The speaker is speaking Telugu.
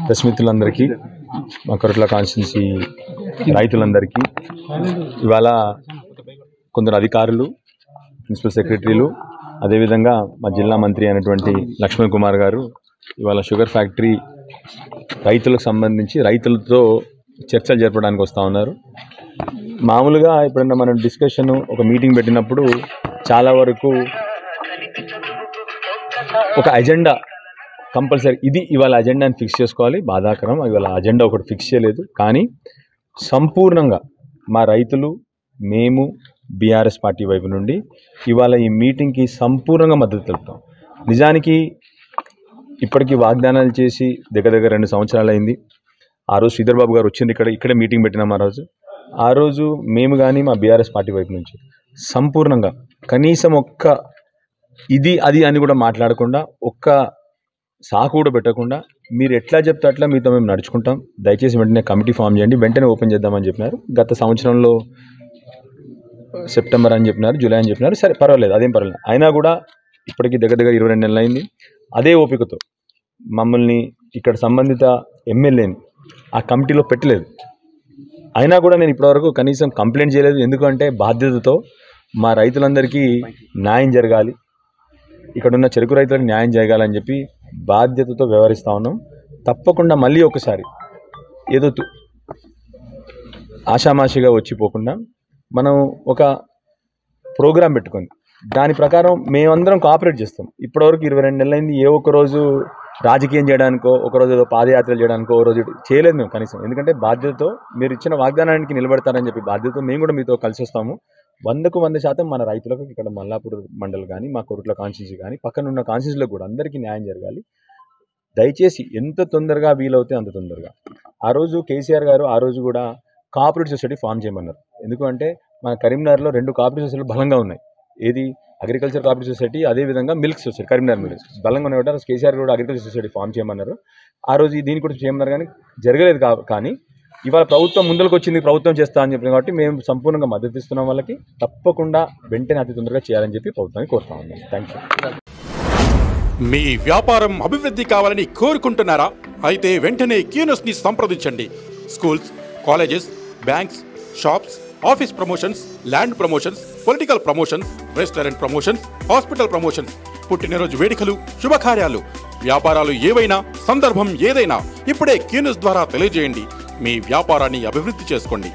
ప్రెస్ మిత్రులందరికీ, మా కొరట్ల కాన్స్టిట్యున్సీ రైతులందరికీ, ఇవాళ కొందరు అధికారులు, ప్రిన్సిపల్ సెక్రటరీలు, అదేవిధంగా మా జిల్లా మంత్రి అయినటువంటి లక్ష్మణ్ కుమార్ గారు ఇవాళ షుగర్ ఫ్యాక్టరీ రైతులకు సంబంధించి రైతులతో చర్చలు జరపడానికి వస్తూ ఉన్నారు. మామూలుగా ఎప్పుడన్నా మనం డిస్కషన్ ఒక మీటింగ్ పెట్టినప్పుడు చాలా వరకు ఒక అజెండా కంపల్సరీ ఇది ఇవాళ అజెండాని ఫిక్స్ చేసుకోవాలి. బాధాకరం, ఇవాళ అజెండా ఒకటి ఫిక్స్ చేయలేదు. కానీ సంపూర్ణంగా మా రైతులు, మేము బీఆర్ఎస్ పార్టీ వైపు నుండి ఇవాళ ఈ మీటింగ్కి సంపూర్ణంగా మద్దతు తెలుపుతాం. నిజానికి ఇప్పటికీ వాగ్దానాలు చేసి దగ్గర 2 సంవత్సరాలు అయింది. ఆ రోజు శ్రీధర్ బాబు గారు వచ్చింది, ఇక్కడే మీటింగ్ పెట్టినాం. ఆ రోజు మేము కానీ మా బీఆర్ఎస్ పార్టీ వైపు నుంచి సంపూర్ణంగా కనీసం ఒక్క ఇది అది అని కూడా మాట్లాడకుండా, ఒక్క సాకు కూడా పెట్టకుండా, మీరు ఎట్లా చెప్తే అట్లా మీతో మేము నడుచుకుంటాం, దయచేసి వెంటనే కమిటీ ఫామ్ చేయండి, వెంటనే ఓపెన్ చేద్దామని చెప్పినారు. గత సంవత్సరంలో సెప్టెంబర్ అని చెప్పినారు, జూలై అని చెప్పినారు. సరే పర్వాలేదు, అదేం పర్వాలేదు. అయినా కూడా ఇప్పటికీ దగ్గర 22 నెలలు అయింది. అదే ఓపికతో మమ్మల్ని ఇక్కడ సంబంధిత ఎమ్మెల్యేని ఆ కమిటీలో పెట్టలేదు. అయినా కూడా నేను ఇప్పటివరకు కనీసం కంప్లైంట్ చేయలేదు. ఎందుకంటే బాధ్యతతో మా రైతులందరికీ న్యాయం జరగాలి, ఇక్కడున్న చెరుకు రైతులకు న్యాయం జరగాలని చెప్పి బాధ్యతతో వ్యవహరిస్తూ ఉన్నాం. తప్పకుండా మళ్ళీ ఒకసారి ఏదో ఆషామాషిగా వచ్చిపోకుండా మనం ఒక ప్రోగ్రాం పెట్టుకొని దాని ప్రకారం మేమందరం కోఆపరేట్ చేస్తాం. ఇప్పటివరకు 22 నెలలైంది. ఏ ఒక్కరోజు రాజకీయం చేయడానికో, ఒకరోజు ఏదో పాదయాత్రలు చేయడానికో ఓ రోజు చేయలేదు మేము కనీసం. ఎందుకంటే బాధ్యతతో మీరు ఇచ్చిన వాగ్దానానికి నిలబడతారని చెప్పి బాధ్యతతో మేము కూడా మీతో కలిసి వస్తాము. 100% మన రైతులకు ఇక్కడ మల్లాపూర్ మండల్ కానీ, మా కొరట్ల కాన్స్టిట్యున్సీ కానీ, పక్కనున్న కాన్స్టిట్యున్సీలకు కూడా అందరికీ న్యాయం జరగాలి. దయచేసి ఎంత తొందరగా వీలవుతే అంత తొందరగా. ఆ రోజు కేసీఆర్ గారు ఆ రోజు కూడా కోఆపరేటివ్ సొసైటీ ఫామ్ చేయమన్నారు. ఎందుకంటే మన కరీంనగర్లో 2 కోఆపరేటివ్ సొసైటీలు బలంగా ఉన్నాయి. ఏది అగ్రికల్చర్ కోఆపరేటివ్ సొసైటీ, అదేవిధంగా మిల్క్ సొసైటీ, కరీంనగర్ మిల్క్ బలంగా ఉన్నాయి. కేసీఆర్ కూడా అగ్రికల్చర్ సొసైటీ ఫామ్ చేయమన్నారు. ఆ రోజు దీన్ని కూడా చేయమన్నారు, కానీ జరగలేదు. కానీ ఇవాళ ప్రభుత్వం ముందరకు వచ్చింది, ప్రభుత్వం చేస్తా అని చెప్పింది. కాబట్టి మేము సంపూర్ణంగా మద్దతు ఇస్తున్నాం. వాళ్ళకి తప్పకుండా వెంటనే అతి తొందరగా చేయాలని చెప్పి ప్రభుత్వాన్ని కోరుతా ఉన్నాం. Thank you. మీ వ్యాపారం అభివృద్ధి కావాలని కోరుకుంటున్నారా? అయితే వెంటనే క్యూనస్ని సంప్రదించండి. Schools, colleges, banks, shops, office promotions, land promotions, political promotions, restaurant promotions, hospital promotions, పుట్టినరోజు వేడుకలు, శుభకార్యాలు, వ్యాపారాలు ఏవైనా, సందర్భం ఏదైనా ఇప్పుడే క్యూనస్ ద్వారా తెలియజేయండి. మీ వ్యాపారాన్ని అభివృద్ధి చేసుకోండి.